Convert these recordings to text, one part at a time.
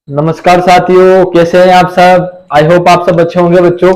नमस्कार साथियों, कैसे हैं आप सब। आई होप आप सब अच्छे होंगे बच्चों।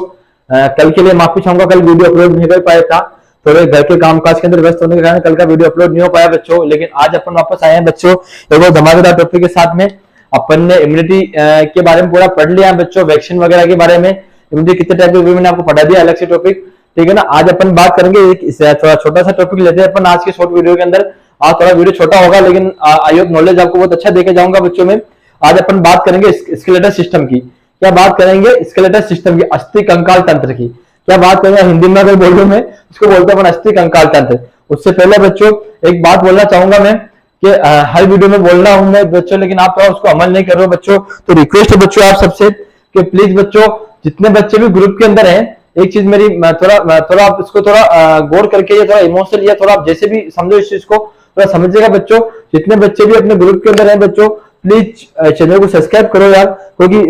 कल के लिए माफी चाहूंगा, कल वीडियो अपलोड नहीं कर पाया था। थोड़े घर के कामकाज के अंदर व्यस्त होने के कारण कल का वीडियो अपलोड नहीं हो पाया बच्चों। लेकिन आज अपन वापस आए हैं बच्चों एक और धमाकेदार टॉपिक के साथ में। अपन ने इम्यूनिटी के बारे में पूरा पढ़ लिया है बच्चों, वैक्सीन वगैरह के बारे में। इम्यूनिटी कितने टाइप की मैंने आपको पढ़ा दिया अलग से टॉपिक, ठीक है ना। आज अपन बात करेंगे थोड़ा छोटा सा टॉपिक लेते हैं अपन आज के शॉर्ट वीडियो के अंदर। आज थोड़ा वीडियो छोटा होगा लेकिन आई होप नॉलेज आपको बहुत अच्छा देके जाऊंगा बच्चों में। आज अपन बात करेंगे स्केलेटल सिस्टम की। क्या बात करेंगे? स्केलेटल सिस्टम की, अस्थि कंकाल तंत्र की। क्या बात करेंगे? हिंदी में अगर बोलूं मैं इसको बोलते हैं अपन अस्थि कंकाल तंत्र। उससे पहले बच्चों एक बात बोलना चाहूंगा मैं कि हर वीडियो में बोलना हूं मैं बच्चों, लेकिन आप थोड़ा उसको अमल नहीं कर रहे हो बच्चों। तो रिक्वेस्ट है बच्चों आप सबसे कि प्लीज बच्चों जितने बच्चे भी ग्रुप के अंदर हैं, एक चीज मेरी थोड़ा आप इसको थोड़ा गौर करके या थोड़ा इमोशनल या थोड़ा आप जैसे भी समझो इस चीज को थोड़ा समझिएगा बच्चों। जितने बच्चे भी अपने ग्रुप के अंदर हैं बच्चों, प्लीज चैनल को सब्सक्राइब करो यार। क्योंकि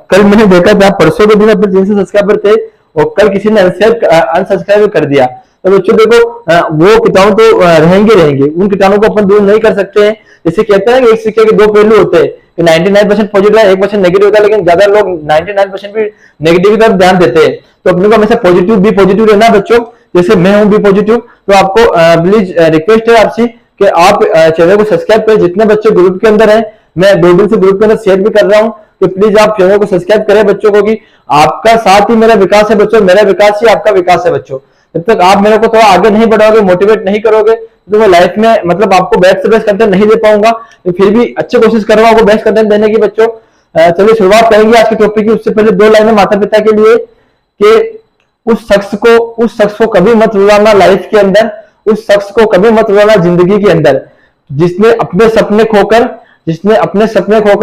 कल मैंने देखा था, परसों के दिन अपने 300 सब्सक्राइबर थे और कल किसी ने अनसब्सक्राइब कर दिया। तो बच्चों देखो वो कीटाणु तो रहेंगे, उन कीटाणु को अपन दूर नहीं कर सकते हैं। जैसे कहते हैं कि एक सिक्के के दो पहलू होते हैं कि 99% पॉजिटिव है, 1% नेगेटिव होता है। लेकिन ज्यादा लोग 99% भी नेगेटिव की तरफ ध्यान देते हैं। तो अपने को हमेशा पॉजिटिव बी पॉजिटिव रहना बच्चों। जैसे मैं हूं बी पॉजिटिव, तो आपको प्लीज रिक्वेस्ट है आपसे कि आप चैनल को सब्सक्राइब करें। जितने बच्चे ग्रुप के अंदर हैं, मैं 2 दिन से ग्रुप के अंदर शेयर भी कर रहा हूं, तो प्लीज आप चैनल को सब्सक्राइब करें बच्चों को। कि आपका साथ ही मेरा विकास है बच्चों, मेरा विकास ही आपका विकास है बच्चों। जब तक आप मेरे को थोड़ा आगे नहीं बढ़ाओगे, मोटिवेट नहीं करोगे, तो मैं लाइफ में मतलब आपको बेस्ट से बेस्ट कंटेंट नहीं दे पाऊंगा। तो फिर भी अच्छे कोशिश कर रहा हूं आपको बेस्ट कंटेंट देने की बच्चों। चलिए शुरुआत करेंगे आज के टॉपिक की। उससे पहले 2 लाइनें माता पिता के लिए कि उस शख्स को कभी मत रुलाना लाइफ के अंदर, उस शख्स को कभी मत रुलाना जिंदगी के अंदर जिसने अपने सपने खोकर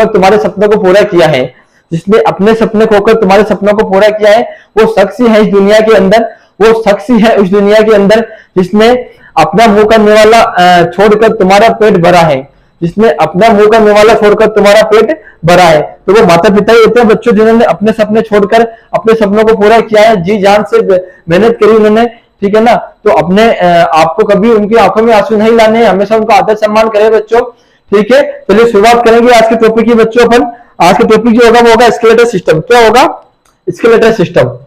तुम्हारे सपनों को पूरा किया है। जिसने अपने सपने खोकर तुम्हारे सपनों को पूरा किया है, वो शख्स ही है इस दुनिया के अंदर। वो शख्स ही है उस दुनिया के अंदर जिसने अपना मुंह का निवाला छोड़कर तुम्हारा पेट भरा है। जिसने अपना मुंह का निवाला छोड़कर तुम्हारा पेट भरा है। तो वो माता पिता ही होते हैं बच्चों जिन्होंने अपने सपने छोड़कर अपने सपनों को पूरा किया है, जी जान से मेहनत करी उन्होंने, ठीक है ना। तो अपने आपको कभी उनकी आंखों में आंसू नहीं लाने, हमेशा उनका आदर सम्मान करें बच्चों, ठीक है। चलिए शुरुआत करेंगे आज के टॉपिक की बच्चों। अपन आज के टॉपिक जो होगा वो होगा स्केलेटल सिस्टम। क्या होगा? Skeletal system.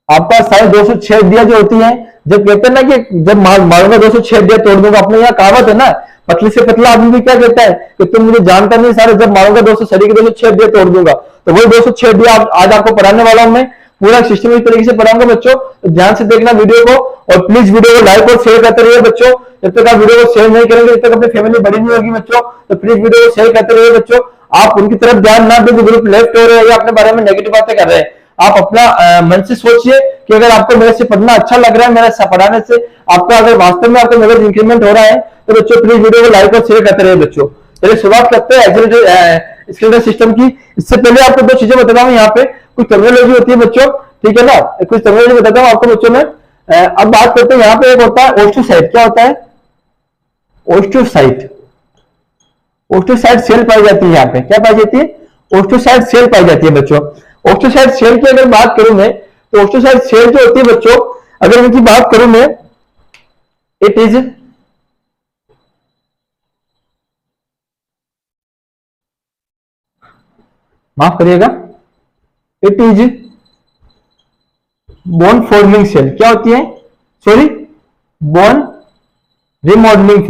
आपका साढ़े 206 हड्डियां जो होती हैं, जब कहते हैं ना कि जब मारूंगा 206 हड्डियां तोड़ दूंगा, अपने यहाँ कहावत है ना, पतली से पतला आदमी भी क्या कहता है कि तुम मुझे जानता नहीं सारे, जब मारूंगा 200 शरीर की 206 हड्डियां तोड़ दूंगा। तो वही 206 हड्डियां आज आपको पढ़ाने वाला हूं मैं। पूरा सिस्टमेटिक तरीके से पढ़ाऊंगा बच्चों, तो ध्यान से देखना वीडियो को। और प्लीज वीडियो को लाइक और शेयर करते रहिए बच्चों। जब तक आप वीडियो को शेयर नहीं करेंगे, जब तक अपनी फैमिली बड़ी नहीं होगी बच्चों, तो प्लीज वीडियो को शेयर करते रहिए बच्चों। आप उनकी तरफ ध्यान ना दें जो ग्रुप लेफ्ट हो रहे हैं या अपने बारे में नेगेटिव बातें कर रहे हैं। आप अपना मन से सोचिए कि अगर आपको मेरे से पढ़ना अच्छा लग रहा है, मेरे पढ़ाने से आपका अगर वास्तव में आपको नॉलेज इंक्रीमेंट हो रहा है, तो बच्चों प्लीज वीडियो को लाइक और शेयर करते रहिए बच्चों। चलिए शुरुआत करते हैं स्केलेटल सिस्टम की। इससे पहले आपको 2 चीजें बताता हूँ। यहाँ पे कुछ टर्मिनोलॉजी होती है बच्चों, ठीक है ना। कुछ टर्मिनोलॉजी बताता हूँ आपको बच्चों में। अब बात करते हैं, यहाँ पे एक होता है ओस्टोसाइट। क्या होता है? ओस्टोसाइट। ओस्टोसाइट सेल पाई जाती है यहाँ पे। क्या पाई जाती है? ओस्टोसाइट सेल पाई जाती है बच्चों। ओस्टोसाइट सेल की अगर बात करूं मैं, तो ओस्टोसाइट सेल जो होती है बच्चों, अगर इनकी बात करूं मैं, इट इज माफ करिएगा, it is bone forming cell. क्या होती है? Sorry, bone remodeling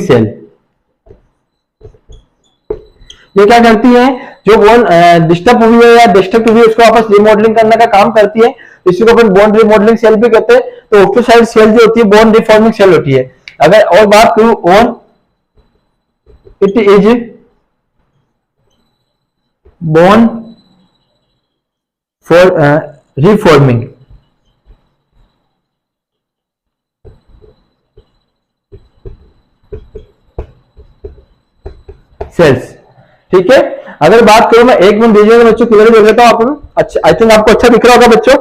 cell. ये क्या करती है? जो बोन डिस्टर्ब हुई है या डिस्ट्रक्ट हुई है, उसको वापस रिमॉडलिंग करने का काम करती है। इसी को अपन बोन रिमॉडलिंग सेल भी कहते हैं। तो ओस्टोसाइट सेल जो होती है बोन रिफॉर्मिंग सेल होती है। अगर और बात करूं on, it is bone for reforming cells, ठीक है। अगर बात करूं मैं, 1 मिनट दीजिएगा बच्चों, क्लियर देख लेता हूं आपको। अच्छा, आई थिंक आपको अच्छा दिख रहा होगा बच्चों।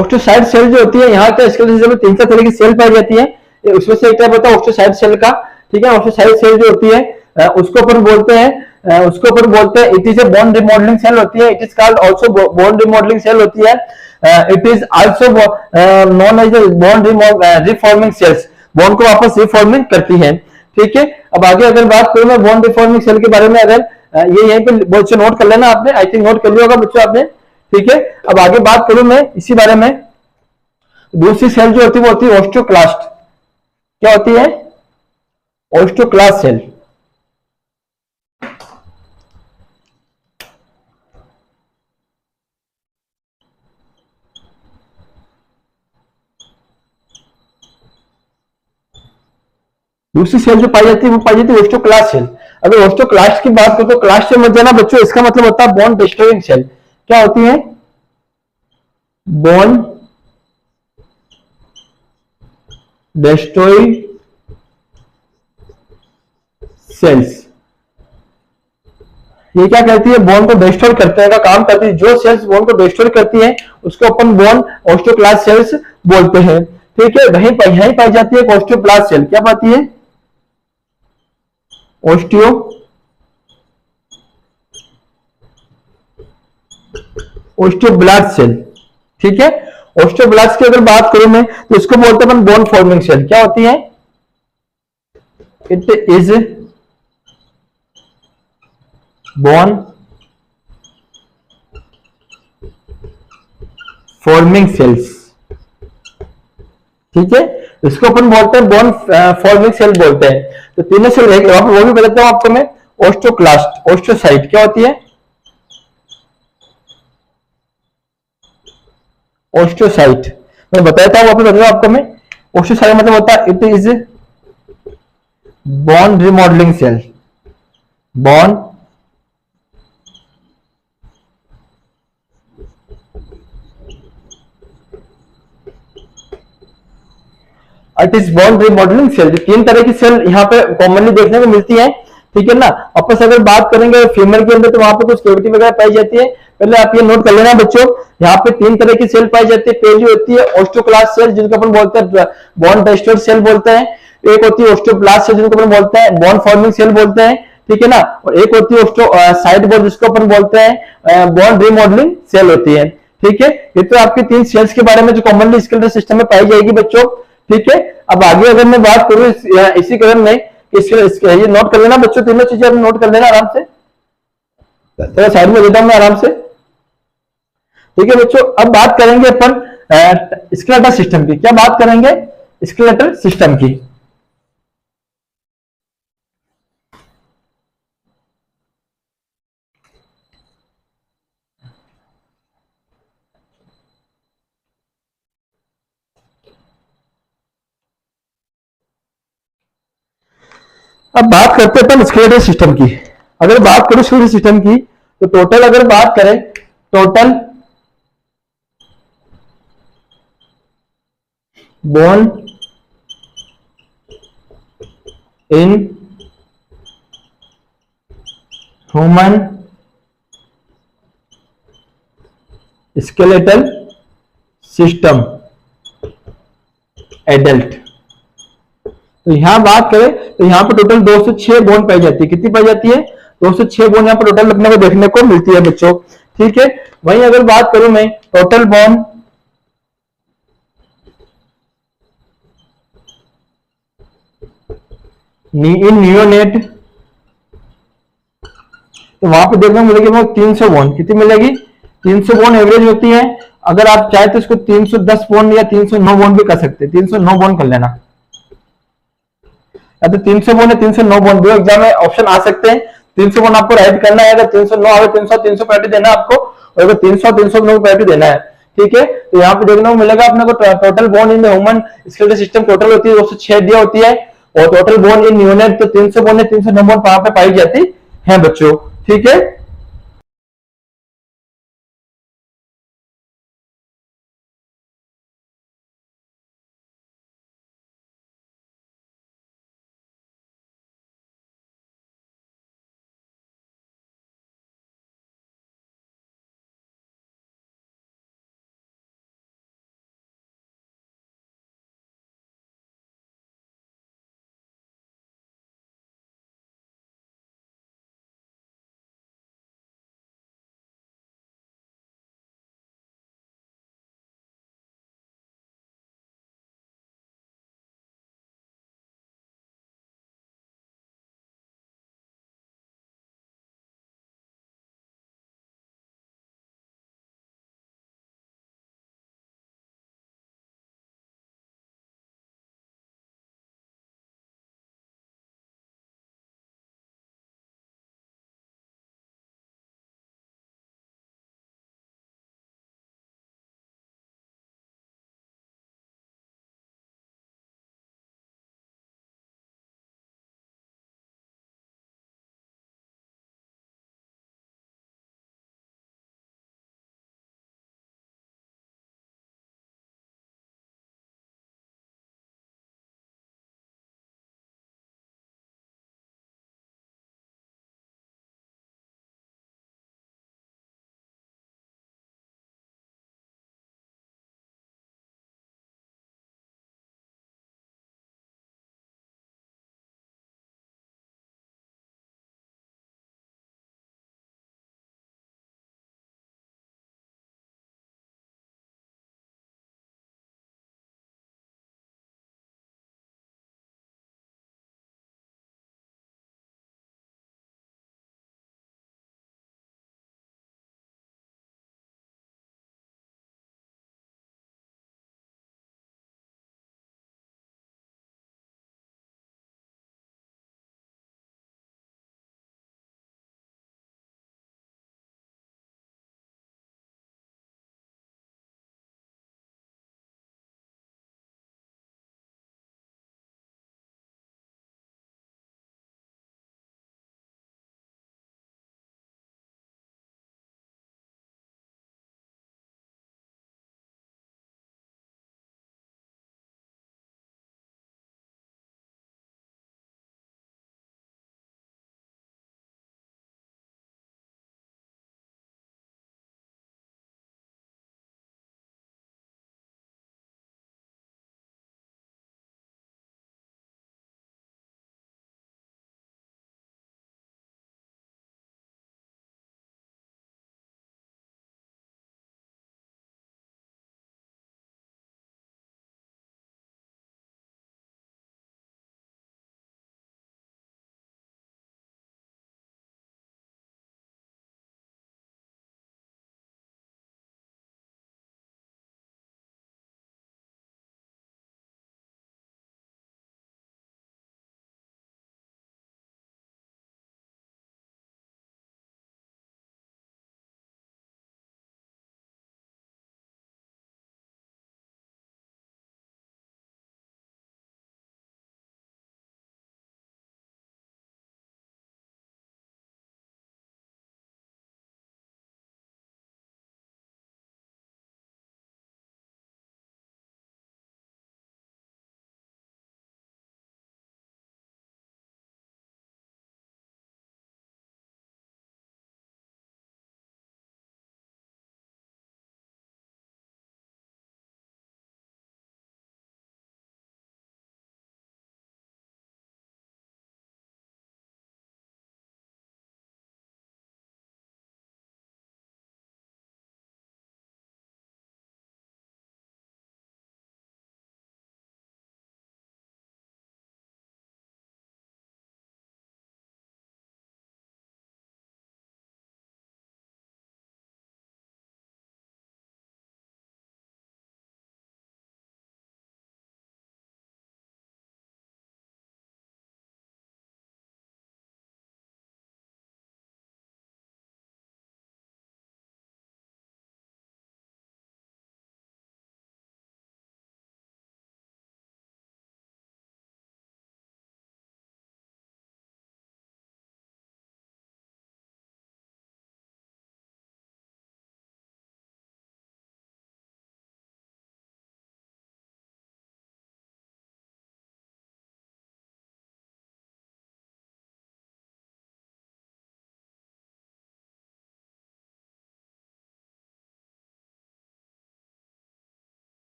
ओस्टोसाइट सेल जो होती है, यहाँ के स्केलेटल सिस्टम में 3 तरह की सेल पाई जाती है। उसमें से एक टाइप होता है ओस्टोसाइट सेल का, ठीक है। ओस्टोसाइट सेल जो होती है उसको अपन बोलते हैं उसको अपन बोलते हैं it is a bone remodeling cell होती है, it is called also bone remodeling cell होती है, it is also known as bone reforming cells, bone को वापस रिफॉर्मिंग करती है। ठीक है, अब आगे अगर बात करूं मैं बोन रिफॉर्मिंग सेल के बारे में, अगर ये यहीं पे बच्चों नोट कर लेना आपने, आई थिंक नोट कर लिया होगा बच्चों आपने। ठीक है, अब आगे बात करूं मैं इसी बारे में, दूसरी सेल जो होती है वो होती है ओस्टियोक्लास्ट। क्या होती है? Osteoclast cell. दूसरी सेल जो पाई जाती है वो पाई जाती है ओस्टियोक्लास्ट सेल। अगर ओस्टियोक्लास्ट की बात करो तो क्लास्ट से मत जाना बच्चों, इसका मतलब होता है बोन डिस्ट्रॉइंग सेल। क्या होती है? Bone destroying sales. ये क्या करती है? बोन को डिस्ट्रॉय करने का काम करती है। जो सेल्स बोन को डिस्ट्रॉय करती है उसको अपन बोन ओस्टियोक्लास्ट सेल्स बोलते हैं। ठीक है, वहीं पर यहीं पाई जाती है ओस्टियोब्लास्ट सेल। क्या पाती है? Osteo osteoblast cell. ठीक है, ओस्टियोब्लास्ट की अगर बात करूं मैं तो इसको बोलते हैं अपन बोन फॉर्मिंग सेल। क्या होती है? It is bone forming sales. ठीक है, इसको अपन बोलते हैं बोन फॉर्मिंग सेल बोलते हैं। तो तीनों सेल रहेंगे वहां पर, वो भी बताता हूं आपको मैं। ओस्टोक्लास्ट, ओस्टोसाइट क्या होती है? ओस्टोसाइट मैं बताता हूं, वापस बताता हूं आपको मैं। ओस्टोसाइट मतलब होता है it is bone remodeling cell. Bone it is bone remodeling cell. तीन तरह की सेल यहाँ पे कॉमनली देखने को मिलती है। ठीक है ना, वापस अगर बात करेंगे फीमेल के अंदर तो वहां पे कुछ कैविटी वगैरह पाई जाती है। पहले आप ये नोट कर लेना बच्चों, यहाँ पे तीन तरह की सेल पाई जाती है। पहली होती है ओस्टोक्लास्ट सेल जिनको अपन बोलते हैं बोन टेस्टर सेल बोलते हैं। एक होती है ओस्टोब्लास्ट सेल जिनको अपन बोलते हैं बोन फॉर्मिंग सेल बोलते हैं। ठीक है ना, और एक होती है ओस्टो साइड बोन जिसको अपन बोलते हैं बोन रिमॉडलिंग सेल होती है। ठीक है, ये तो आपकी तीन सेल्स के बारे में जो कॉमनली स्केलेटल सिस्टम में पाई जाएगी बच्चों। ठीक है, अब आगे अगर मैं बात करूं इसी क्रम में, ये नोट कर लेना बच्चों, तीनों चीजें नोट कर लेना आराम से। थोड़ा साइड में देता हूं मैं आराम से। ठीक है बच्चों, अब बात करेंगे अपन स्केलेटल सिस्टम की। क्या बात करेंगे? स्केलेटल सिस्टम की। अब बात करते हैं अपन स्केलेटल सिस्टम की। अगर बात करूं स्केलेटल सिस्टम की तो टोटल अगर बात करें, total bone in human skeletal system adult, तो यहां बात करें तो यहां पर टोटल 206 बोन पाई जाती है। कितनी पाई जाती है? 206 बोन यहां पर टोटल अपने को देखने को मिलती है बच्चों। ठीक है, वहीं अगर बात करूं मैं टोटल बोन इन नियोनेट, तो वहां पर देखने को मिलेगी वो 300 बोन। कितनी मिलेगी? 300 बोन एवरेज होती है। अगर आप चाहे तो इसको 310 बोन या 309 बोन भी कर सकते हैं। 309 बोन कर लेना, या तो 300 बोन या 309 बोन, दो एग्जाम में ऑप्शन आ सकते हैं। 300 बोन आपको राइट करना है, अगर 309 आगे 300 पैटी देना है आपको, और अगर 309 पैटी देना है। ठीक है, तो यहाँ पे देखने को मिलेगा अपने को total bone in human skeletal system total होती है 206 दिया होती है, और टोटल बोन इन न्यूनेट तो 300 बोन है, 309 बोन वहां पे पाई जाती है बच्चों। ठीक है।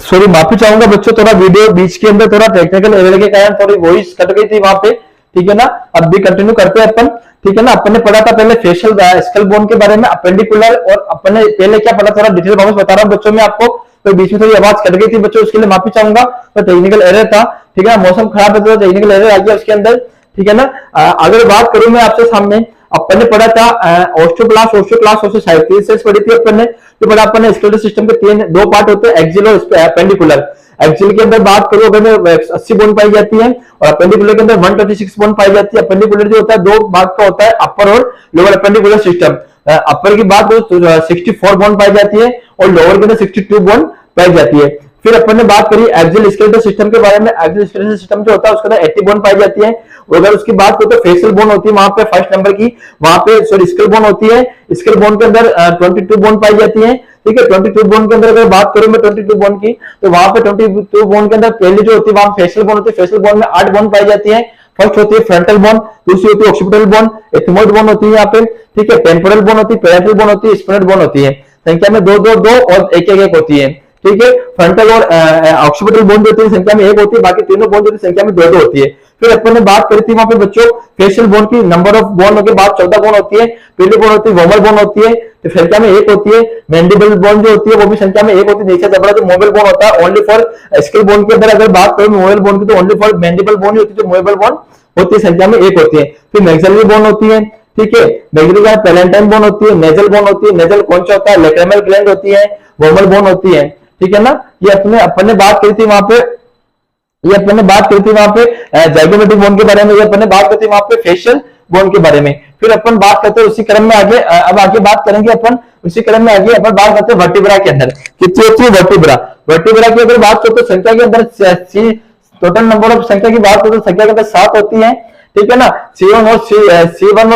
सॉरी माफी चाहूंगा बच्चों, थोड़ा वीडियो बीच के अंदर थोड़ा टेक्निकल एरर के कारण थोड़ी वॉइस कट गई थी वहां पे, ठीक है ना। अब भी कंटिन्यू करते हैं अपन, ठीक है ना। अपन ने पढ़ा था पहले फेशियल स्कल बोन के बारे में, अपेंडिकुलर, और अपन ने पहले क्या पढ़ा, थोड़ा डिटेल वापस बता रहा हूँ बच्चों में आपको, तो बीच में थोड़ी आवाज कट गई थी बच्चों, उसके लिए माफी चाहूंगा, तो टेक्निकल एरर था, ठीक है ना। मौसम खराब है तो टेक्निकल एरर आ गया उसके अंदर, ठीक है ना। अगर बात करूं मैं आपसे सामने, अपन ने पढ़ा था ऑस्टियोब्लास्ट, ओस्टियोक्लास्ट, ओस्टियोसाइट, सेल्स पढ़ी थी अपन ने, तो पढ़ा अपन ने स्केलेटल सिस्टम के दो पार्ट होते हैं, एक्सियल और अपेंडिकुलर। एक्सियल के अंदर बात करूं अगर मैं 80 बोन पाई जाती है, और अपेंडिकुलर के अंदर 126 बोन पाई जाती है। अपेंडिकुलर जो होता है दो भाग का होता है, अपर और लोअर अपेंडिकुलर सिस्टम। अपर की बात करूं तो 64 बोन पाई जाती है, और लोअर के अंदर 62 बोन पाई जाती है। फिर अपन ने बात करी एक्सियल स्केलेटल सिस्टम के बारे में, एक्सियल स्केलेटल सिस्टम जो होता है उसके अंदर 80 बोन पाई जाती है। और अगर उसकी बात करो तो फेशियल बोन होती है वहां पे फर्स्ट नंबर की, वहां पे सॉरी स्कल बोन होती है, स्कल बोन के अंदर 22 बोन पाई जाती है, ठीक है। 22 बोन के अंदर अगर बात करूं मैं 22 बोन की, तो वहां पे 22 बोन के अंदर पहली जो होती है वहां फेशियल बोन होती है, फेशियल बोन में 8 बोन पाई जाती है। फर्स्ट होती है फ्रंटल बोन, दूसरी होती है ऑक्सीपिटल बोन, एथमोइड बोन होती है यहाँ पे, ठीक है। टेम्पोरल बोन होती है, पेराइटल बोन होती है, स्पिनेट बोन होती है। संख्या में दो दो दो और एक एक होती है, ठीक है। फ्रंटल और ऑक्सीपिटल बोन जो होती है संख्या में एक होती है, बाकी तीनों बोन जो होती है संख्या में दो दो होती है। फिर अपन ने बात करी थी वहां पे बच्चों फेशियल बोन की, नंबर ऑफ बोन के बाद 14 बोन होती है, पहली बोन होती है वोमल बोन होती है, तो संख्या में एक होती है। मैंडिबल बोन जो होती है वो भी संख्या में एक होती है, नीचे जबड़ा जो मोबल बोन होता है ओनली फॉर स्किल बोन के अंदर अगर बात करूं मोबल बोन की, तो ओनली फॉर मैंडिबल बोन होती है, जो मोबल बोन होती है संख्या में एक होती है। फिर मैक्सिलरी बोन होती है, ठीक है। मैक्सिलरी का पैलेंटाइन बोन होती है, नेजल बोन होती है, नेजल कौन सा होता है, लैक्रिमल ग्लैंड होती है, वोमल बोन होती है, ठीक है ना। ये अपन ने बात करी थी वहां पे, ये अपन ने बात करी थी वहां पे जाइगोमेटिक बोन के बारे में, ये अपन ने बात करी थी वहां पे फेशियल बोन के बारे में। फिर अपन बात करते हैं उसी क्रम में आगे, अब आगे बात करेंगे अपन उसी क्रम में आगे अपन बात करते हैं वर्टिब्रा के अंदर कितनी होती है वर्टिब्रा। वर्टिब्रा की अगर बात करो तो संख्या के अंदर टोटल नंबर ऑफ संख्या की बात करो तो संख्या के अंदर 7 होती है, ठीक है ना। C1 और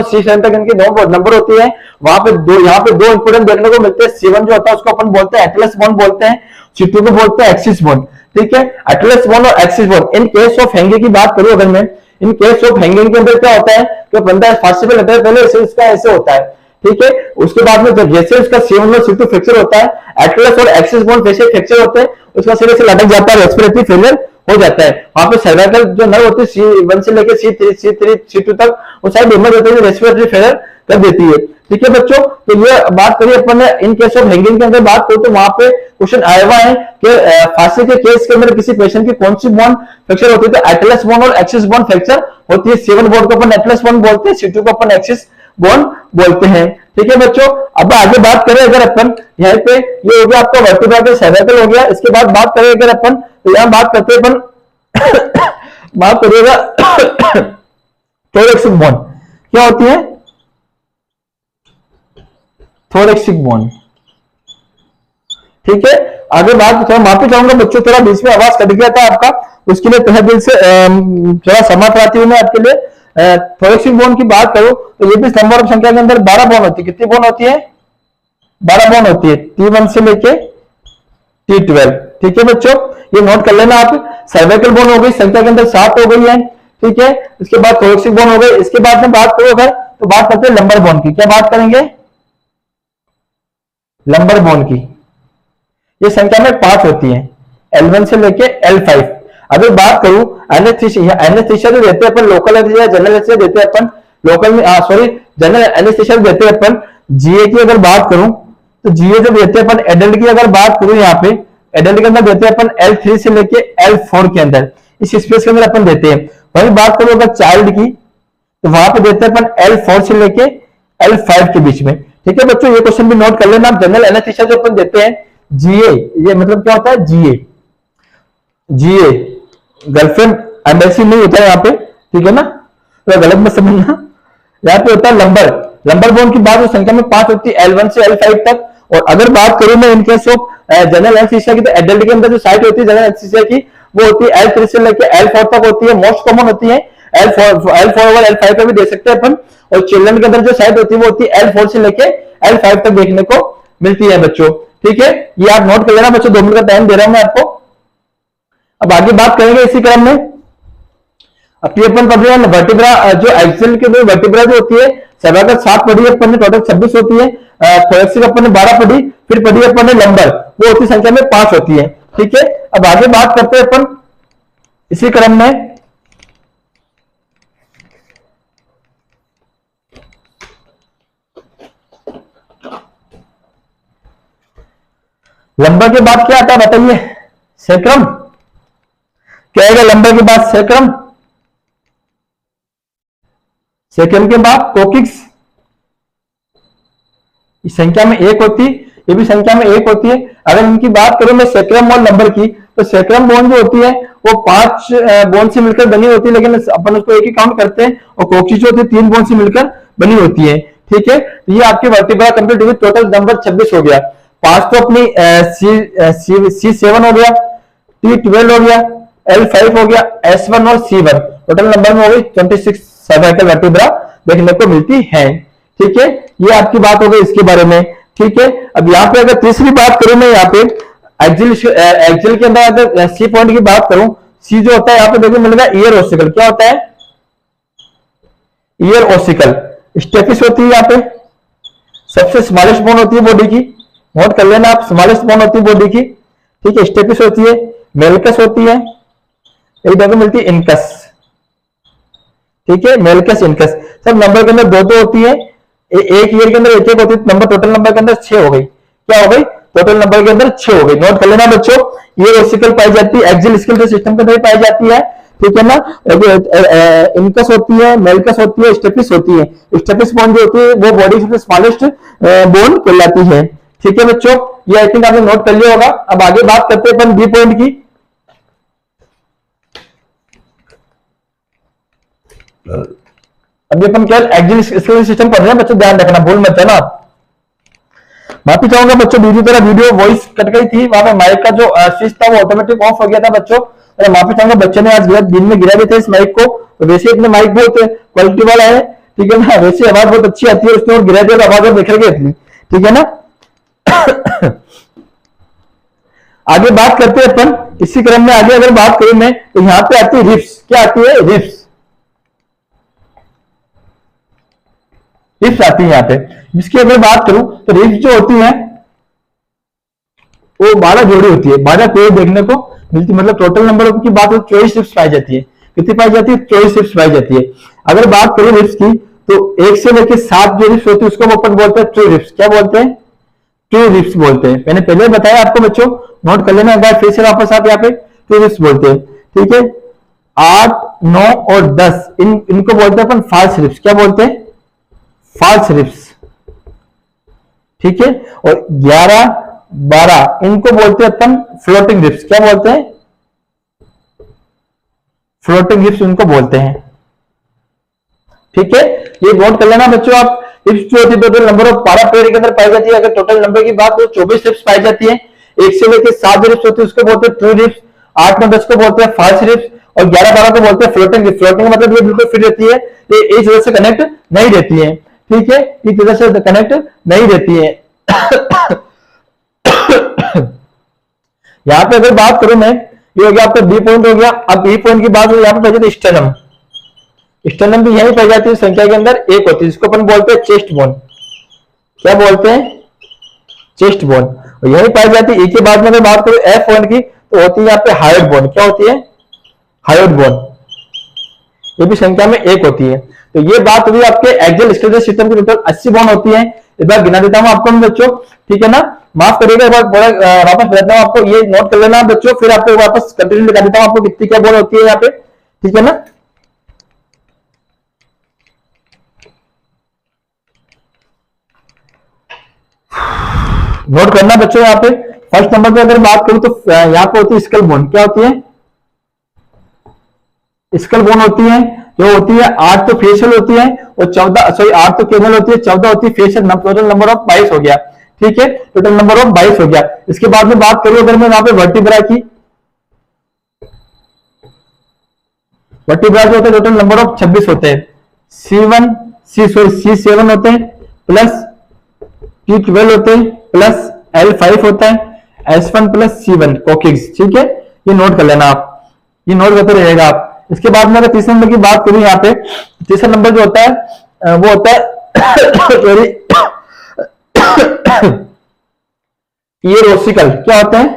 C7 तक इनकी नंबर होती है। वहां पे दो, यहाँ पे दो इंपोर्टेंट देखने को मिलते हैं। C1 जो होता है उसको अपन बोलते हैं एटलस बोन बोलते हैं, C2 को बोलते हैं एक्सिस बोन, ठीक है। एटलस बोन और axis bone. In case of hanging की बात करूं अगर मैं, इन केस ऑफ हैंगिंग के अंदर क्या होता है कि बंदा फांसी पे लटका है, पहले इसका ऐसे होता है, ठीक है। उसके बाद में जब जैसे उसका C1 और C2 फ्रैक्चर होता है, एटलस और एक्सिस बोन जैसे फ्रैक्चर होते हैं, उसका सिरे से लटक जाता है, रेस्पिरेटरी फेलियर हो जाता है। वहां पे सर्वाइकल जो नर्व होती है C1 से लेकर C3 तक वो साइड डैमेज होती है, रेस्पिरेटरी फेलियर कर देती है, ठीक है बच्चों। तो ये बात करिए अपन ने इन केस ऑफ हैंगिंग के अंदर बात करो तो वहां पे क्वेश्चन आया हुआ है कि फांसी के केस के अंदर किसी पेशेंट की कौन सी बोन फ्रैक्चर होती है, तो एटलस बोन और एक्सिस बोन फ्रैक्चर होती है। C1 बोन को अपन एटलस बोन बोलते हैं, C2 को अपन एक्सिस बोन बोलते हैं, ठीक है बच्चों। अब आगे बात करें अगर अपन यहाँ पे, ये हो गया आपका वर्टिब्रा के सर्वाइकल हो गया। इसके बाद बात करें अगर अपन, तो यहाँ बात करते हैं अपन बात करिएगा थोरेक्सिक बोन क्या होती है, थोरेक्सिक बोन, ठीक है। आगे बात थोड़ा माफी चाहूंगा बच्चों, थोड़ा बीच में आवाज कट गया था आपका, उसके लिए तहे दिल से थोड़ा क्षमा प्रार्थी हूं मैं आपके लिए। थोरेक्सिक बोन की बात करूं तो ये भी नंबर ऑफ संख्या के अंदर 12 बोन होती है। कितनी बोन होती है, 12 बोन होती है, T1 से लेके T12, ठीक है बच्चों, ये नोट कर लेना आप। सर्वाइकल बोन हो गई, संख्या के अंदर 7 हो गई है, ठीक है। इसके बाद थोरेक्सिक बोन हो गई। इसके बाद में बात करो अगर, तो बात करते हैं लंबर बोन की। क्या बात करेंगे, लंबर बोन की। ये संख्या में 5 होती है, L1 से लेके L5। अगर बात करूं एनेस्थीसिया जो देते हैं अपन, लोकल एनेस्थीसिया, जनरल एनेस्थीसिया देते हैं अपन, लोकल में सॉरी जनरल एनेस्थीसिया देते हैं अपन। जीए की अगर बात करूं तो जीए जो देते हैं अपन, एडल्ट की अगर बात करूं यहाँ पे, एडल्ट के अंदर देते हैं अपन L3 से लेके L4 के अंदर, इस स्पेस के अंदर अपन देते हैं। वही बात करूं अगर चाइल्ड की, तो वहां पे देते हैं अपन L4 से लेके L5 के बीच में, ठीक है बच्चों। ये क्वेश्चन भी नोट कर लेना। जनरल एनेस्थीसिया जो अपन देते हैं जीए, ये मतलब क्या होता है, जीए गर्लफ्रेंड एम्बेसी नहीं होता है यहाँ पे, ठीक है ना, तो गलत मत समझना। यहाँ पे होता है लंबर बोन की बात संख्या में 5 होती है, L1 से L5 तक। और अगर बात करूं मैं इनके ऑफ जनरल एनेस्थीसिया की, तो एडल्ट के अंदर जो साइट होती है जनरल एनेस्थीसिया की, वो होती है L3 से लेकर L4 तक होती है, मोस्ट कॉमन होती है। L4 और L5 पे भी दे सकते हैं अपन। और चिल्ड्रन के अंदर जो साइट होती है वो होती है L4 से लेके L5 तक देखने को मिलती है बच्चों, ठीक है। ये आप नोट कर लेना बच्चों, 2 मिनट का टाइम दे रहा हूं मैं आपको। अब आगे बात करेंगे इसी क्रम में। अब अपन पढ़ रहे हैं वर्टिब्रा, जो एक्सियल के जो वर्टिब्रा जो होती है, सर्वाइकल 7 पढ़ी है अपन ने, टोटल 26 होती है। थोरेक्सिक अपन ने 12 पढ़ी, फिर पढ़ी अपन ने लंबर, वो होती संख्या में 5 होती है। ठीक है, अब आगे बात करते हैं अपन इसी क्रम में। लंबा के बाद क्या आता है बताइए? सेक्रम। क्या आएगा लंबा के बाद? सेक्रम। सेक्रम के बाद कोकिक्स। संख्या में एक होती, ये भी संख्या में एक होती है। अगर इनकी बात करूं मैं सेक्रम और लंबर की, तो सेक्रम बोन जो होती है वो 5 बोन से मिलकर बनी होती है, लेकिन अपन उसको एक ही काउंट करते हैं। और कोकिक्स जो होती है 3 बोन से मिलकर बनी होती है। ठीक है, ये आपकी वर्टिब्रा कंप्लीट हुई। टोटल नंबर 26 हो गया। 5 तो अपनी C7 हो गया, T12 हो गया, L5 हो गया, S1 और C1। टोटल नंबर में हो गई 26 सर्वाइकल वर्टिब्रा देखने को मिलती है। ठीक है, ये आपकी बात हो गई इसके बारे में। ठीक है, अब यहाँ पे अगर तीसरी बात करूं मैं, यहाँ पे एक्सिल के अंदर अगर सी पॉइंट की बात करूं, सी जो होता है यहाँ पे देखो मिलेगा ईयर ओसिकल। क्या होता है? Year ossicle. स्टेपिस होती है यहाँ पे, सबसे स्मॉलेस्ट बोन होती है बॉडी की, नोट कर लेना आप, स्मॉलेस्ट बोन होती है बॉडी की। ठीक है, स्टेपिस होती है, मेलकस होती है, एक देखो मिलती है इनकस। ठीक है, मेलकस इनकस सब नंबर के अंदर 2-2 होती है। एक ईयर के अंदर एक होती है नंबर, टोटल नंबर के अंदर 6 हो गई। क्या हो गई? टोटल नंबर के अंदर 6 हो गई। नोट कर लेना बच्चों, ये ओसिकल पाई जाती है एक्सियल स्केल सिस्टम के अंदर पाई जाती है। ठीक है ना, इनकस होती है, मेलकस होती है, स्टेपिस होती है। स्टेपिस बोन जो होती है वो बॉडी सबसे स्मॉलेस्ट बोन कहलाती है। ठीक है बच्चों, ये आई थिंक आपने नोट कर लिया होगा। अब आगे बात करते हैं अपन बी पॉइंट की। अभी अपन क्या एक्सियल स्केल सिस्टम कर रहे हैं बच्चों, ध्यान रखना, भूल मत जाना। माफी चाहूंगा बच्चों, बीच तरह वीडियो वॉइस कट गई थी, वहां पे माइक का जो स्विच था वो ऑटोमेटिक ऑफ हो गया था बच्चों। तो माफी चाहूंगा, बच्चे ने आज दिन में गिरा भी था इस माइक को। तो वैसे अपने माइक बहुत क्वालिटी वाला है, ठीक है ना, वैसे आवाज बहुत अच्छी आती है, उसने और गिरा दिया तो आवाज बिखर गई अपनी। ठीक है ना। आगे बात करते हैं अपन इसी क्रम में। आगे अगर बात करूं मैं तो यहाँ पे आती है रिप्स। क्या आती है? रिप्स। रिप्स आती है यहाँ पे। जिसकी अगर बात करूं तो रिप्स जो होती है वो 12 जोड़ी होती है, 12 पेड़ देखने को मिलती, मतलब टोटल नंबर की बात हो 24 रिप्स पाई जाती है। कितनी पाई जाती है? 24 रिप्स पाई जाती है। अगर बात करें रिप्स की तो 1 से लेकर 7 जो रिप्स होती है उसको अपन बोलते हैं ट्रू रिप्स। क्या बोलते हैं? ट्रू रिप्स बोलते हैं। मैंने पहले बताया आपको बच्चों, नोट कर लेना एक बार फिर से वापस आप यहाँ पे। ट्रू रिप्स बोलते हैं। ठीक है, 8, 9 और 10 इनको बोलते हैं अपन फॉल्स रिप्स। क्या बोलते हैं? False ribs. ठीक है, और 11, 12 इनको बोलते हैं अपन फ्लोटिंग रिप्स। क्या बोलते हैं? फ्लोटिंग रिप्स इनको बोलते हैं। ठीक है, ये नोट कर लेना बच्चों आप। रिप्स जो होती है टोटल नंबर ऑफ 12 पेड़ के अंदर पाई जाती है। अगर टोटल नंबर की बात हो 24 रिप्स पाई जाती है। 1 से लेकर 7 रिप्स होती है उसको बोलते हैं ट्रू रिप्स, 8, 9, 10 को बोलते हैं फॉल्स रिप्स, और 11, 12 को बोलते हैं फ्लोटिंग रिप्स। फ्लोटिंग मतलब ये बिल्कुल फिट रहती है, ये इस वजह से कनेक्ट नहीं रहती है। ठीक है, इस वजह से कनेक्ट नहीं रहती है। यहां पे अगर बात करूं मैं, ये हो गया आपका बी पॉइंट हो गया। अब बी पॉइंट की बात हो, यहाँ पे पाई जाती है स्टर्नम। स्टर्नम भी यही पाई जाती है, संख्या के अंदर एक होती है, जिसको अपन बोलते हैं चेस्ट बोन। क्या बोलते हैं? Chest bone. और यही पाई जाती है। एक के बाद में अगर बात करूं एफ पॉइंट की तो होती है यहाँ पे हायोड बोन। क्या होती है? Hyoid bone. ये भी संख्या में एक होती है। तो ये बात हुई आपके एक्सियल स्केलेटल सिस्टम की। टोटल 80 बोन होती है। एक बार गिना देता हूं आपको बच्चों, ठीक है ना, माफ करिएगा, एक बार वापस बताता हूं आपको, ये नोट कर लेना बच्चों, फिर आपको वापस कंटिन्यू दिखा देता हूं आपको कितनी क्या बोन होती है यहाँ पे। ठीक है ना। नोट करना बच्चों, यहाँ पे फर्स्ट नंबर पे अगर बात करूं तो यहाँ पे होती है स्कल बोन। क्या होती है? स्कल बोन होती है, जो होती है 8 तो फेशियल होती है और 8 तो केनल होती है, 14 होती है फेशियल। टोटल नंबर ऑफ 22 हो गया। ठीक है, टोटल नंबर ऑफ 22 हो गया। इसके बाद में बात करूं अगर मैं यहाँ पे वर्टिब्रा की, वर्टिब्रा जो होते हैं टोटल नंबर ऑफ 26 होते हैं। C7 होते हैं, प्लस T12 होते हैं, प्लस L5 होता है, S1 प्लस C1 कोकिक्स। ठीक है, ये नोट कर लेना आप, ये नोट करते रहिएगा आप। इसके बाद में अगर तीसरे नंबर की बात करूं, यहाँ पे तीसरा नंबर जो होता है वो होता है ईयर ओसिकल। क्या होता है?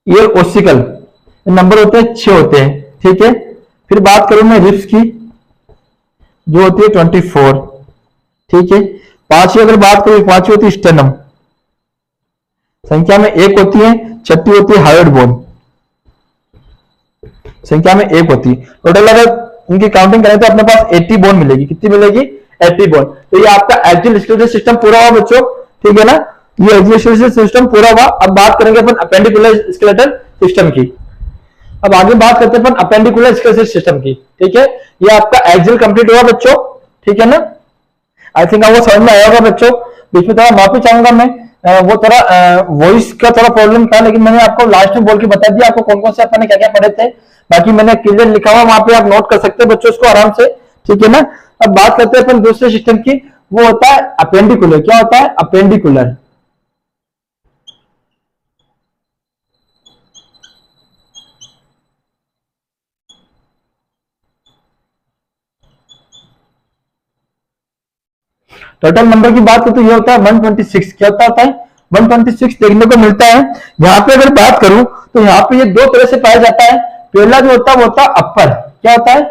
ईयर ओसिकल नंबर होते हैं 6 होते हैं, ठीक है। फिर बात करूं मैं रिप्स की, जो होती है 24, ठीक है। पांचवी अगर बात करूं, पांचवी होती है स्टेनम, संख्या में एक होती है। छठी होती है हायोइड बोन, संख्या में एक होती है। टोटल अगर इनकी काउंटिंग करें तो अपने पास 80 बोन मिलेगी। कितनी मिलेगी? 80 बोन। तो ये आपका एक्जियल स्केलेटल सिस्टम पूरा हुआ बच्चों, ठीक है ना। ये एक्जियल स्केलेटल सिस्टम पूरा हुआ। अब बात करेंगे अपन अपेंडिकुलर स्केलेटल सिस्टम की। अब आगे बात करते हैं अपन अपेंडिकुलर स्केलेटल सिस्टम की, ठीक है। ये आपका एक्जियल कंप्लीट हुआ बच्चों, ठीक है ना। आई थिंक आपको समझ में आया होगा बच्चों। बीच में थोड़ा माफी चाहूंगा मैं, वो थोड़ा वॉइस का थोड़ा प्रॉब्लम था, लेकिन मैंने आपको लास्ट में बोल के बता दिया आपको कौन कौन से अपन ने क्या क्या पढ़े थे। बाकी मैंने क्लियर लिखा हुआ, वहां पे आप नोट कर सकते हैं बच्चों उसको आराम से, ठीक है ना। अब बात करते हैं अपन दूसरे सिस्टम की, वो होता है अपेंडिकुलर। क्या होता है? अपेंडिकुलर। टोटल नंबर की बात करें तो ये होता है 126। क्या होता है? 126 देखने को मिलता है। यहाँ पे अगर बात करूं तो यहाँ पे ये दो तरह से पाया जाता है। पहला जो होता है वो होता है अपर। क्या होता है?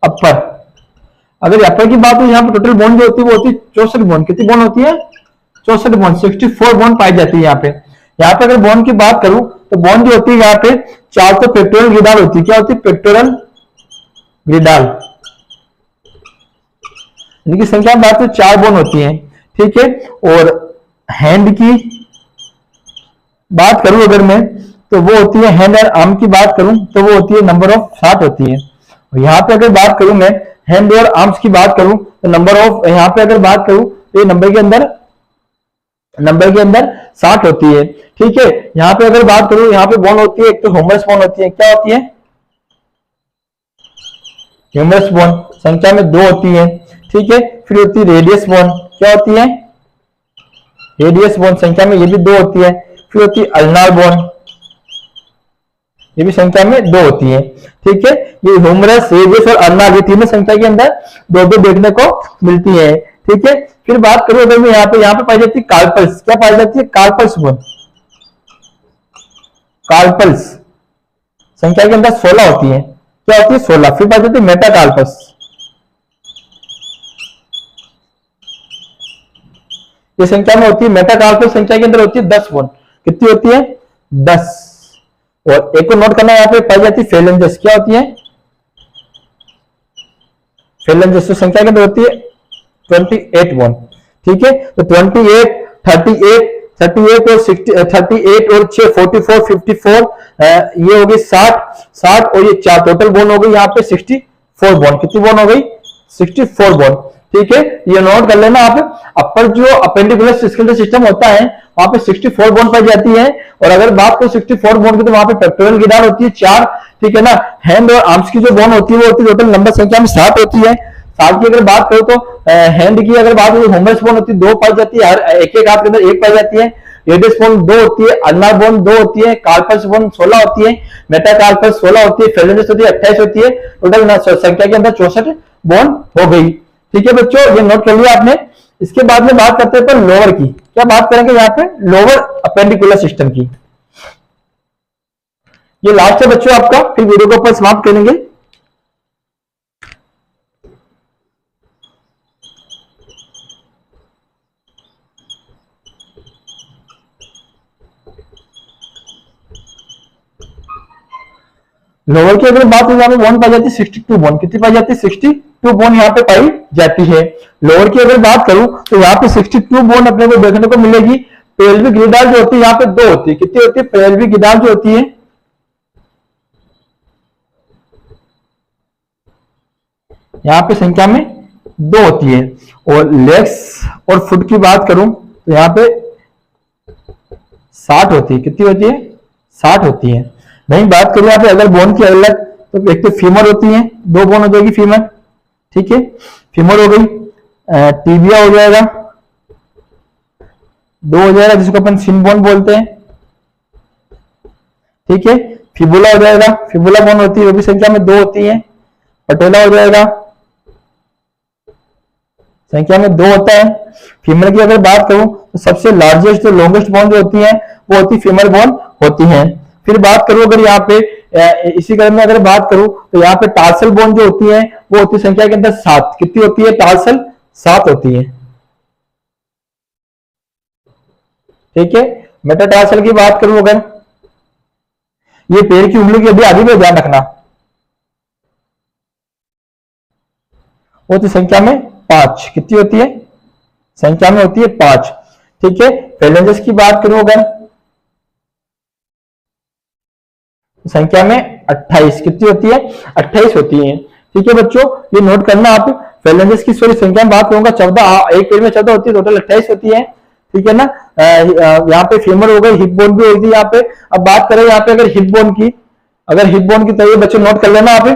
अपर। अगर अपर की बात हो, यहाँ पे टोटल बोन जो होती है वो होती है 64 बोन। कितनी बोन होती है? 64 बोन, 64 बोन पाई जाती है यहाँ पे। यहाँ पे अगर बोन की बात करूं तो बोन जो होती है यहाँ पे 4 तो पेक्टोरल ग्रिडाल होती है। क्या होती है? पेक्टोरल ग्रिडाल। इनकी संख्या में बात तो 4 बोन होती है, ठीक है। और हैंड की बात करूं अगर मैं, तो वो होती है, हैंड और आर्म की बात करूं तो वो होती है नंबर ऑफ 7 होती है। और यहाँ पे अगर बात करूं मैं हैंड और आर्म्स की बात करूं तो नंबर ऑफ, यहाँ पे अगर बात करूं तो ये नंबर के अंदर 60 होती है, ठीक है। यहाँ पे अगर बात करूं, यहाँ पे बोन होती है, एक तो ह्यूमरस बोन होती है। क्या होती है? ह्यूमरस बोन, संख्या में 2 होती है, ठीक है। फिर होती है रेडियस बोन। क्या होती है? रेडियस बोन, संख्या में ये भी 2 होती है। फिर होती है अल्नार बोन, ये भी संख्या में 2 होती है, ठीक है। ये ह्यूमरस, रेडियस और अल्नार, ये तीनों संख्या के अंदर 2-2 देखने को मिलती है, ठीक है। फिर बात करूं अगर मैं यहाँ पे पाई जाती है कार्पल्स। क्या पाई जाती है? Carpals bone. कार्पल्स संख्या के अंदर 16 होती है। क्या होती है? 16। फिर पाई जाती है मेटाकार्पस, ये संख्या में होती है। मेटाकार्पस संख्या के अंदर होती है 10 बोन। कितनी होती है? 10। और एक को नोट करना, यहाँ पे पाई जाती है फेलेंजेस। क्या होती है? फेलेंजेस, तो संख्या के अंदर होती है 28 बोन, ठीक है। तो 28, 38, 38 और 60, 38 और 6 44, 54, ये हो गई 60 और ये 4 टोटल बोन हो गई यहाँ पे 64 बोन। कितनी बोन हो गई? 64 बोन, ठीक है। ये नोट कर लेना आप। अपर जो अपेंडिकुलर स्केलेटल सिस्टम होता है वहां पे 64 बोन पाई जाती है। और अगर बात करो 64 बोन की तो वहां पे पेक्टोरल ग्रिडाल होती है 4, ठीक है ना। हैंड और आर्म्स की जो बोन होती है वो होती है टोटल नंबर संख्या में 7 होती है। 7 की अगर बात करो तो हैंड की अगर बात करो, ह्यूमरस बोन होती है 2 पाई जाती है, हर एक हाथ के अंदर 1 पाई जाती है। रेडियस बोन 2 होती है, अल्नार बोन 2 होती है, कार्पस बोन 16 होती है, मेटाकार्पस 16 होती है, फेलेंजेस होती है 28 होती है। टोटल संख्या के अंदर 64 बोन हो गई, ठीक है बच्चों। ये नोट कर लिया आपने। इसके बाद में बात करते हैं लोअर की। क्या बात करेंगे यहाँ पे? लोअर अपेंडिकुलर सिस्टम की। ये लास्ट है बच्चों आपका, फिर वीडियो को अपन समाप्त करेंगे। लोअर की अगर बात हो, यहाँ पे बोन पाई जाती है 62 बोन। कितनी पाई जाती है? 62 बोन यहाँ पे पाई जाती है। लोअर की अगर बात करूं तो यहाँ पे 62 बोन अपने को देखने को मिलेगी। पेल्विक ग्रिडाल जो होती है यहाँ पे 2 होती है। कितनी होती है? पेल्विक ग्रिडाल जो होती है यहाँ पे संख्या में 2 होती है। और लेग्स और फुट की बात करूं तो यहाँ पे 60 होती है। कितनी होती है? 60 होती है। नहीं बात करूं यहाँ पे अगर बोन की अलग, तो एक तो फीमर होती है, 2 बोन हो जाएगी फीमर, ठीक है। फीमर हो गई, टीबिया हो जाएगा 2 हो जाएगा, जिसको अपन सिन बोन बोलते हैं, ठीक है। फिबुला हो जाएगा, फिबुला बोन होती है, वो भी संख्या में 2 होती है। पटेला हो जाएगा, संख्या में 2 होता है। फीमेल की अगर बात करूं तो सबसे लार्जेस्ट जो लॉन्गेस्ट बोन जो होती है वो होती फीमेल बोन होती है। फिर बात करूं अगर यहाँ पे इसी क्रम में अगर बात करूं तो यहाँ पे टार्सल बोन जो होती है वो होती है संख्या के अंदर 7। कितनी होती है? टार्सल 7 होती है। ठीक है। मेटाटार्सल की बात करूं अगर, ये पैर की उंगली की अभी आगे में ध्यान रखना, वो तो संख्या में 5। कितनी होती है? संख्या में होती है 5। ठीक है। फेलेंजेस की बात करूं अगर, संख्या में 28। कितनी होती है? 28 होती है। ठीक है बच्चों, ये नोट करना आप। फेलेंजेस की सॉरी संख्या में बात करूंगा 14, एक पेड़ में 14 होती है, टोटल 28 होती है। ठीक है ना। यहाँ पे फीमर हो गई, हिप बोन भी होती है यहाँ पे। अब बात करें यहाँ पे अगर हिप बोन की, तो ये बच्चों नोट कर लेना आप।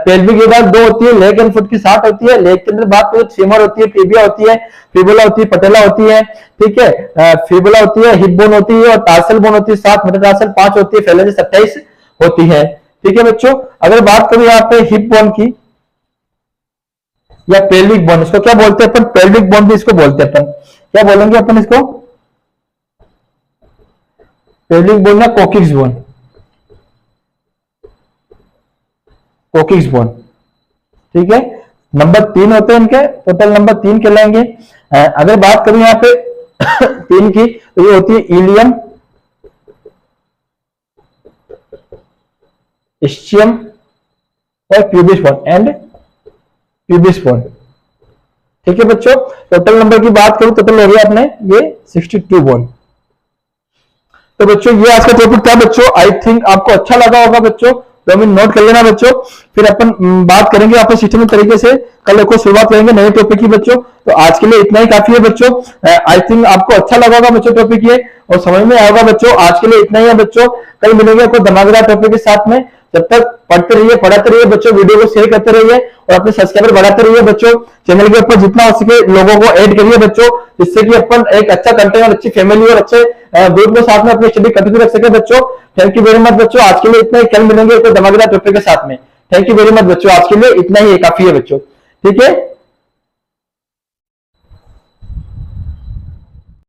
पेल्विक के बाद 2 होती है, लेग एंड फुट की 7 होती है। लेग के अंदर बात करें फीमर होती है, टिबिया होती है, फिबुला होती है, पटेला होती है। ठीक है। फिबुला होती है, हिप बोन होती है और टार्सल बोन होती है 7, मेटाटार्सल 5 होती है, फेलेंजेस 28 होती है। ठीक है बच्चों। अगर बात करें यहाँ पे हिप बोन की या पेल्विक बोन, इसको क्या बोलते हैं अपन? पेल्विक बोन भी इसको बोलते हैं अपन। क्या बोलेंगे अपन इसको? पेल्विक बोन या कोकिक्स बोन। कोकिक्स बोन। ठीक है। नंबर 3 होते हैं इनके, टोटल नंबर 3 कहलाएंगे। अगर बात करूं यहाँ पे 3 की, तो ये होती है इलियम, इस्चियम और pubis bone and pubis bone. ठीक है बच्चों। टोटल नंबर की बात करूं, टोटल हो गया अपने ये 62 बोन। तो बच्चों ये आज का टॉपिक था बच्चों। आई थिंक आपको अच्छा लगा होगा बच्चों, तो हमें नोट कर लेना बच्चों। फिर अपन बात करेंगे आपको सिस्टम तरीके से, कल को शुरुआत करेंगे नए टॉपिक की बच्चों। तो आज के लिए इतना ही काफी है बच्चों। आई थिंक आपको अच्छा लगा होगा बच्चों टॉपिक ये, और समझ में आएगा बच्चों। आज के लिए इतना ही है बच्चों, कल मिलेंगे आपको धमाकेदार टॉपिक के साथ में। जब तक पढ़ते रहिए, पढ़ाते रहिए बच्चों, वीडियो को शेयर करते रहिए और अपने सब्सक्राइबर बढ़ाते रहिए बच्चों। चैनल के ऊपर जितना हो सके लोगों को ऐड करिए बच्चों, जिससे कि अपन एक अच्छा कंटेंट और अच्छी फैमिली और अच्छे ग्रुप के साथ में अपनी स्टडी कंटिन्यू रख सके बच्चों। थैंक यू वेरी मच बच्चों। आज के लिए इतना ही, कल मिलेंगे कोई धमाकेदार टॉपिक के साथ में। थैंक यू वेरी मच बच्चों। आज के लिए इतना ही काफी है बच्चों। ठीक है।